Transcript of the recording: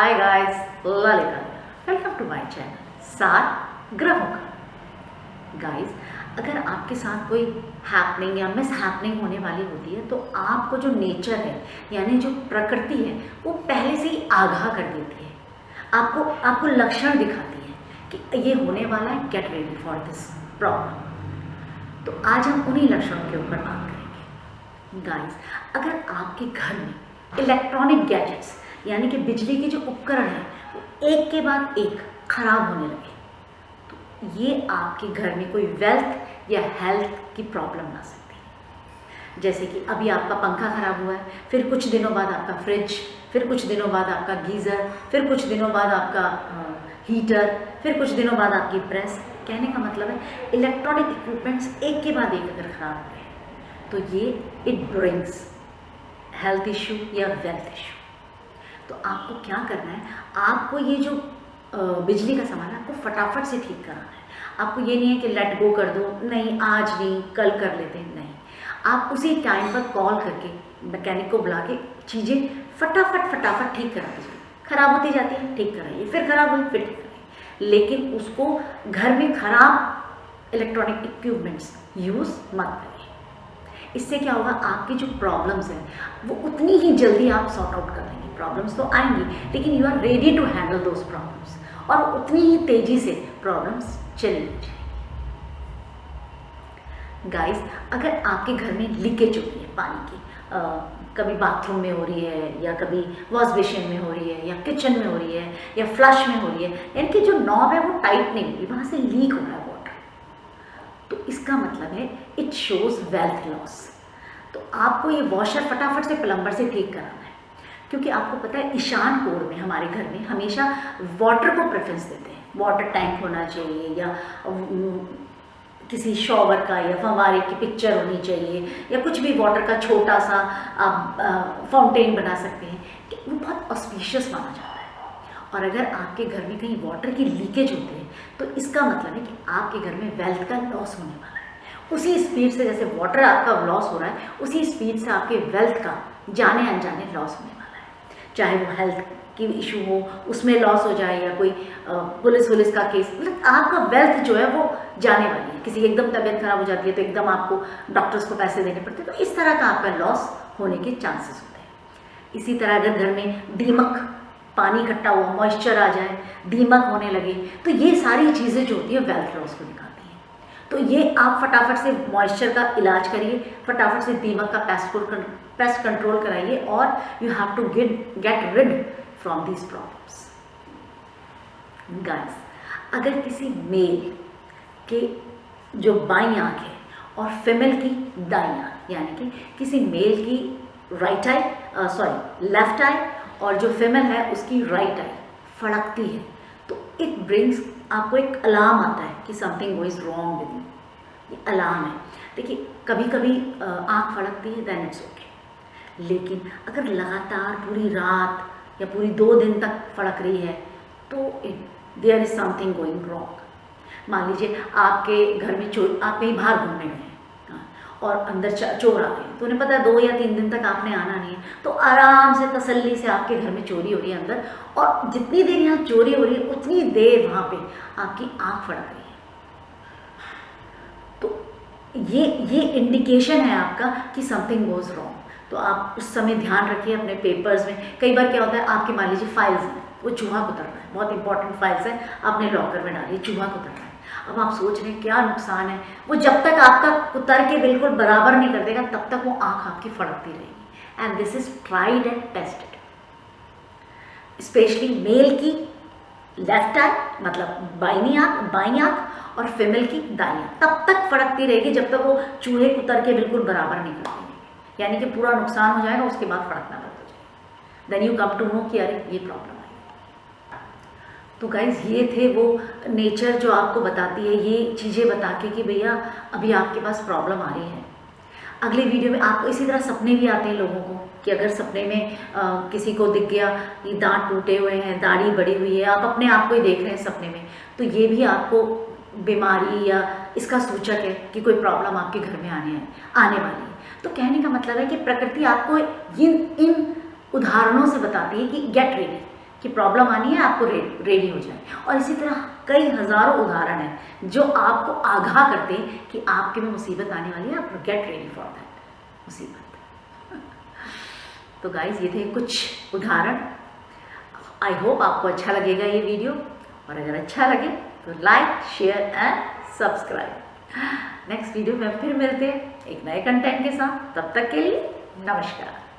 Hi guys, Lalita welcome to my channel सात ग्रहों का। गाइस, अगर आपके साथ कोई हैपनिंग या मिस हैपनिंग होने वाली होती है तो आपको जो नेचर है यानी जो प्रकृति है वो पहले से ही आगाह कर देती है, आपको लक्षण दिखाती है कि ये होने वाला है, get ready for this problem. तो आज हम उन्हीं लक्षणों के ऊपर बात करेंगे। गाइस, अगर आपके घर में इलेक्ट्रॉनिक गैजेट्स यानी कि बिजली के जो उपकरण हैं वो एक के बाद एक खराब होने लगे तो ये आपके घर में कोई वेल्थ या हेल्थ की प्रॉब्लम ला सकती है। जैसे कि अभी आपका पंखा खराब हुआ है, फिर कुछ दिनों बाद आपका फ्रिज, फिर कुछ दिनों बाद आपका गीज़र, फिर कुछ दिनों बाद आपका हीटर, फिर कुछ दिनों बाद आपकी प्रेस। कहने का मतलब है इलेक्ट्रॉनिक इक्विपमेंट्स एक के बाद एक अगर ख़राब हो रहे हैं तो ये इट ब्रिंग्स हेल्थ इशू या वेल्थ इशू। तो आपको क्या करना है, आपको ये जो बिजली का सामान है आपको फटाफट से ठीक कराना है। आपको ये नहीं है कि लेट गो कर दो, नहीं आज नहीं कल कर लेते हैं, नहीं, आप उसी टाइम पर कॉल करके मैकेनिक को बुला के चीज़ें फटाफट ठीक करा दीजिए। ख़राब होती जाती है, ठीक कराइए, फिर ख़राब हुई फिर ठीक कराइए, लेकिन उसको घर में ख़राब इलेक्ट्रॉनिक इक्विपमेंट्स यूज़ मत करिए। इससे क्या होगा, आपकी जो प्रॉब्लम्स हैं वो उतनी ही जल्दी आप सॉर्ट आउट कर लेंगे। प्रॉब्लम्स तो आएंगी लेकिन you are ready to handle those problems और उतनी ही तेजी से प्रॉब्लम्स चली जाएंगी। गाइस, अगर आपके घर में लीकेज होती है पानी की, कभी बाथरूम में हो रही है या कभी वॉश बेसिन में हो रही है या किचन में हो रही है या फ्लश में हो रही है, यानी कि जो नॉब है वो टाइट नहीं हुई, वहाँ से लीक हो रहा है वाटर, तो इसका मतलब है इट शोज वेल्थ लॉस। तो आपको ये वॉशर फटाफट से प्लम्बर से ठीक कराना है, क्योंकि आपको पता है ईशान कोण में हमारे घर में हमेशा वाटर को प्रेफरेंस देते हैं। वाटर टैंक होना चाहिए या किसी शॉवर का या फव्वारे की पिक्चर होनी चाहिए या कुछ भी वाटर का छोटा सा आप फाउंटेन बना सकते हैं, कि वो बहुत ऑस्पिशियस माना जाता है। और अगर आपके घर में कहीं वाटर की लीकेज होती है तो इसका मतलब है कि आपके घर में वेल्थ का लॉस होने वाला है। उसी स्पीड से जैसे वाटर आपका लॉस हो रहा है उसी स्पीड से आपके वेल्थ का जाने अनजाने लॉस होने वाला है। चाहे वो हेल्थ की इशू हो उसमें लॉस हो जाए या कोई पुलिस का केस, मतलब आपका वेल्थ जो है वो जाने वाली है। किसी एकदम तबीयत खराब हो जाती है तो एकदम आपको डॉक्टर्स को पैसे देने पड़ते हैं, तो इस तरह का आपका लॉस होने के चांसेस होते हैं। इसी तरह अगर घर में दीमक, पानी इकट्ठा हुआ, मॉइस्चर आ जाए, दीमक होने लगे, तो ये सारी चीज़ें जो होती है वेल्थ लॉस को दिखाती हैं। तो ये आप फटाफट से मॉइस्चर का इलाज करिए, फटाफट से दीमक का पेस्ट कंट्रोल कराइए और you have to get rid from these problems. Guys, अगर किसी मेल के जो बाईं आंख है और फीमेल की दाईं आंख, यानी कि किसी मेल की लेफ्ट आई और जो फीमेल है उसकी राइट आई फड़कती है तो इट ब्रिंग्स, आपको एक अलार्म आता है कि something go is wrong with you. ये अलार्म है। देखिए, कभी कभी आँख फड़कती है देन इट्स ओके, लेकिन अगर लगातार पूरी रात या पूरी 2 दिन तक फड़क रही है तो there is something going wrong. मान लीजिए आपके घर में आप कहीं बाहर घूमने गए हैं और अंदर चोर आ गए, तो उन्हें पता है 2 या 3 दिन तक आपने आना नहीं है, तो आराम से तसल्ली से आपके घर में चोरी हो रही है अंदर, और जितनी देर यहाँ चोरी हो रही है उतनी देर वहाँ पे आपकी आँख फड़क रही है। तो ये इंडिकेशन है आपका कि समथिंग गोज रॉन्ग। तो आप उस समय ध्यान रखिए अपने पेपर्स में। कई बार क्या होता है, आपके मान लीजिए फाइल्स हैं, वो चूहा कुतर रहा है, बहुत इंपॉर्टेंट फाइल्स हैं, आपने लॉकर में डाली, चूहा कुतर रहा है। अब आप सोच रहे हैं क्या नुकसान है, वो जब तक आपका कुतर के बिल्कुल बराबर नहीं कर देगा तब तक वो आँख आपकी फड़कती रहेगी। And this is tried and tested. Specially male की लेफ्ट आई मतलब बाईं आँख और फीमेल की दाईं आँख तब तक फड़कती रहेगी जब तक वो चूहे कुतर के बिल्कुल बराबर नहीं कर देंगे, यानी कि पूरा नुकसान हो जाएगा, उसके बाद फड़कना बंद हो जाएगा। Then you come to know कि अरे ये प्रॉब्लम आई। तो गाइज, ये थे वो नेचर जो आपको बताती है ये चीज़ें बता के कि भैया अभी आपके पास प्रॉब्लम आ रही है। अगले वीडियो में आपको इसी तरह सपने भी आते हैं लोगों को, कि अगर सपने में किसी को दिख गया ये दांत टूटे हुए हैं, दाढ़ी बढ़ी हुई है, आप अपने आप को ही देख रहे हैं सपने में, तो ये भी आपको बीमारी या इसका सूचक है कि कोई प्रॉब्लम आपके घर में आने वाली है। तो कहने का मतलब है कि प्रकृति आपको इन उदाहरणों से बताती है कि गेट रेडी, कि प्रॉब्लम आनी है, आपको रेडी हो जाए। और इसी तरह कई हज़ारों उदाहरण हैं जो आपको आगाह करते हैं कि आपके में मुसीबत आने वाली है, आप गेट रेडी फॉर दैट मुसीबत। तो गाइज ये थे कुछ उदाहरण। आई होप आपको अच्छा लगेगा ये वीडियो, और अगर अच्छा लगे तो like, share and subscribe. Next video में फिर मिलते हैं एक नए कंटेंट के साथ। तब तक के लिए नमस्कार।